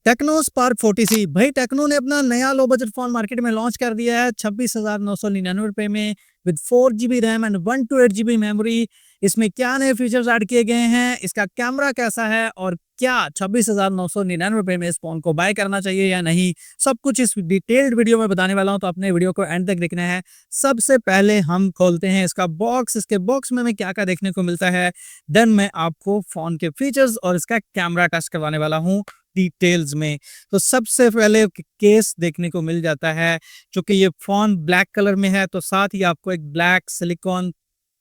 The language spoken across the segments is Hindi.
टेक्नो स्पार्क 40C भाई टेक्नो ने अपना नया लो बजट फोन मार्केट में लॉन्च कर दिया है 26,999 में with 4 GB RAM and 128 GB memory. इसमें क्या नए फीचर्स ऐड किए गए हैं, इसका कैमरा कैसा है और क्या 26,999 में इस फोन को बाय करना चाहिए या नहीं, सब कुछ इस डिटेल्ड वीडियो में बताने वाला हूं, तो अपने वीडियो को एंड तक देखना है। सबसे पहले हम खोलते हैं इसका बॉक्स। इसके बॉक्स में हमें क्या क्या देखने को मिलता है, देन मैं आपको फोन के फीचर्स और इसका कैमरा टेस्ट करवाने वाला हूं डिटेल्स में। तो सबसे पहले केस देखने को मिल जाता है, क्योंकि ये फोन ब्लैक कलर में है तो साथ ही आपको एक ब्लैक सिलिकॉन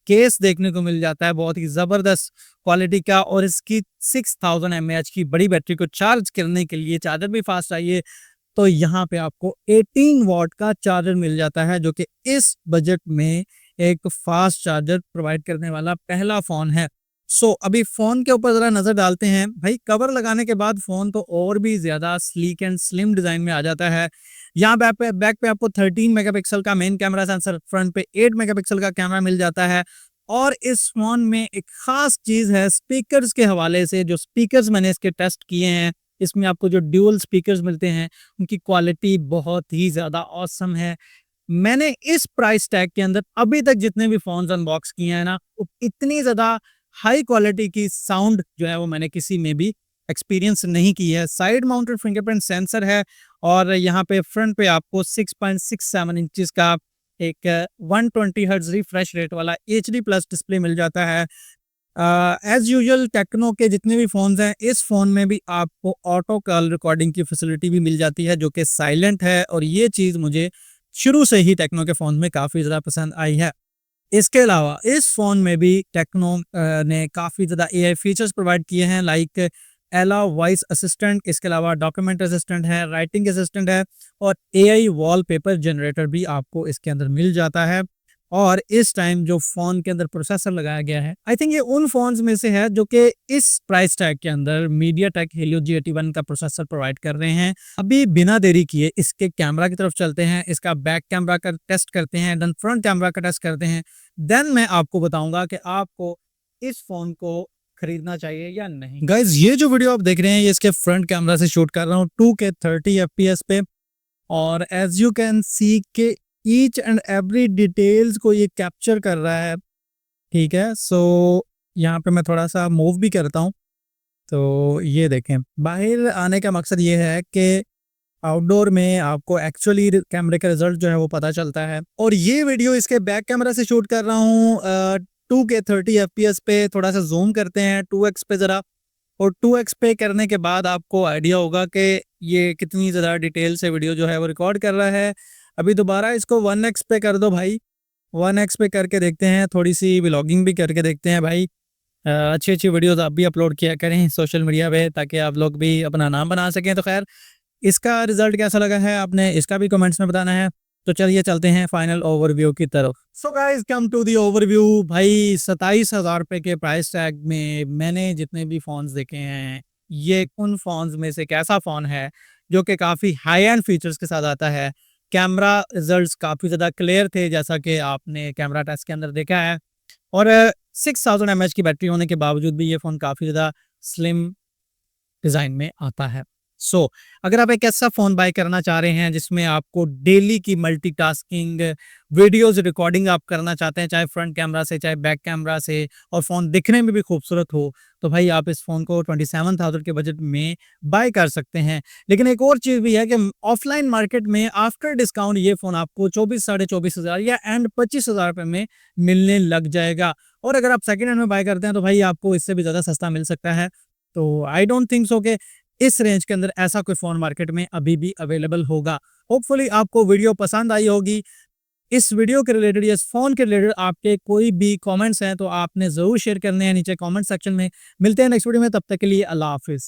केस देखने को मिल जाता है, बहुत ही जबरदस्त क्वालिटी का। और इसकी 6000 mAh की बड़ी बैटरी को चार्ज करने के लिए चार्जर भी फास्ट चाहिए, तो यहाँ पे आपको 18 वॉट का चार्जर मिल जाता है, जो कि इस बजट में एक फास्ट चार्जर प्रोवाइड करने वाला पहला फोन है। अभी फोन के ऊपर जरा नजर डालते हैं। भाई कवर लगाने के बाद फोन तो और भी ज्यादा स्लीक एंड स्लिम डिजाइन में आ जाता है। यहाँ बैक पे आपको 13 मेगापिक्सल का मेन कैमरा सेंसर, फ्रंट पे 8 मेगापिक्सल का कैमरा मिल जाता है। और इस फोन में एक खास चीज है स्पीकर्स के हवाले से। जो स्पीकर्स मैंने इसके टेस्ट किए हैं, इसमें आपको जो ड्यूअल स्पीकर्स मिलते हैं उनकी क्वालिटी बहुत ही ज्यादा ऑसम है। मैंने इस प्राइस टैग के अंदर अभी तक जितने भी फोन्स अनबॉक्स किए हैं ना, इतनी ज्यादा हाई क्वालिटी की साउंड जो है वो मैंने किसी में भी एक्सपीरियंस नहीं की है। साइड माउंटेड फिंगरप्रिंट सेंसर है और यहाँ पे फ्रंट पे आपको 6.67 इंचेस का एक 120 हर्ट्ज रिफ्रेश रेट वाला HD प्लस डिस्प्ले मिल जाता है। एज यूजुअल टेक्नो के जितने भी फोन्स हैं, इस फोन में भी आपको ऑटो कॉल रिकॉर्डिंग की फैसिलिटी भी मिल जाती है, जो कि साइलेंट है। और ये चीज़ मुझे शुरू से ही टेक्नो के फोन में काफ़ी ज़्यादा पसंद आई है। इसके अलावा इस फोन में भी टेक्नो ने काफ़ी ज़्यादा AI फीचर्स प्रोवाइड किए हैं, लाइक एला वॉइस असिस्टेंट। इसके अलावा डॉक्यूमेंट असिस्टेंट है, राइटिंग असिस्टेंट है और AI वॉलपेपर जनरेटर भी आपको इसके अंदर मिल जाता है। और इस टाइम जो फोन के अंदर प्रोसेसर लगाया गया है, आई थिंक ये उन फोन्स में से है जो कि इस प्राइस टैग के अंदर MediaTek Helio G81 का प्रोसेसर प्रोवाइड कर रहे हैं। अभी बिना देरी किए इसके कैमरा की तरफ चलते हैं, इसका बैक कैमरा का टेस्ट करते हैं, देन फ्रंट कैमरा का टेस्ट करते हैं, देन मैं आपको बताऊंगा कि आपको इस फोन को खरीदना चाहिए या नहीं। गाइज ये जो वीडियो आप देख रहे हैं, ये इसके फ्रंट कैमरा से शूट कर रहा हूँ 2K 30 FPS पे। और एज यू कैन सी के ईच एंड एवरी डिटेल्स को ये कैप्चर कर रहा है, ठीक है। यहाँ पे मैं थोड़ा सा मूव भी करता हूँ, तो ये देखें। बाहर आने का मकसद ये है कि आउटडोर में आपको एक्चुअली कैमरे का रिजल्ट जो है वो पता चलता है। और ये वीडियो इसके बैक कैमरा से शूट कर रहा हूँ 2K 30 FPS पे। थोड़ा सा जूम करते हैं 2x पे ज़रा, और 2x पे करने के बाद आपको आइडिया होगा कि ये कितनी ज़्यादा डिटेल से वीडियो जो है वो रिकॉर्ड कर रहा है। अभी दोबारा इसको 1x पे कर दो भाई, 1x पे करके देखते हैं, थोड़ी सी व्लॉगिंग भी करके देखते हैं भाई। अच्छी अच्छी वीडियोस आप भी अपलोड किया करें सोशल मीडिया पे, ताकि आप लोग भी अपना नाम बना सकें। तो खैर, इसका रिजल्ट कैसा लगा है आपने, इसका भी कमेंट्स में बताना है। तो चलिए चलते हैं फाइनल ओवरव्यू की तरफ। So guys come to the overview. भाई 27,000 रुपये के प्राइस टैग में मैंने जितने भी फ़ोन्स देखे हैं, ये उन फ़ोन्स में से कैसा फ़ोन है जो कि काफ़ी हाई एंड फीचर्स के साथ आता है। कैमरा रिजल्ट्स काफ़ी ज़्यादा क्लियर थे, जैसा कि आपने कैमरा टेस्ट के अंदर देखा है। और 6000 mAh की बैटरी होने के बावजूद भी ये फ़ोन काफ़ी ज़्यादा स्लिम डिज़ाइन में आता है। अगर आप एक ऐसा फ़ोन बाय करना चाह रहे हैं जिसमें आपको डेली की मल्टीटास्किंग, वीडियोज़ रिकॉर्डिंग आप करना चाहते हैं, चाहे फ्रंट कैमरा से चाहे बैक कैमरा से, और फ़ोन दिखने में भी खूबसूरत हो, तो भाई आप इस फ़ोन को 27,000 के बजट में बाय कर सकते हैं। लेकिन एक और चीज़ भी है कि ऑफलाइन मार्केट में आफ्टर डिस्काउंट ये फ़ोन आपको 24 साढ़े 24,000 या एंड 25,000 रुपये में मिलने लग जाएगा। और अगर आप सेकेंड हैंड में बाय करते हैं तो भाई आपको इससे भी ज़्यादा सस्ता मिल सकता है। तो आई डोंट थिंक सो कि इस रेंज के अंदर ऐसा कोई फ़ोन मार्केट में अभी भी अवेलेबल होगा। होपफुली आपको वीडियो पसंद आई होगी। इस वीडियो के रिलेटेड या इस फ़ोन के रिलेटेड आपके कोई भी कमेंट्स हैं तो आपने ज़रूर शेयर करने हैं नीचे कमेंट सेक्शन में। मिलते हैं नेक्स्ट वीडियो में, तब तक के लिए अल्लाह हाफिज़।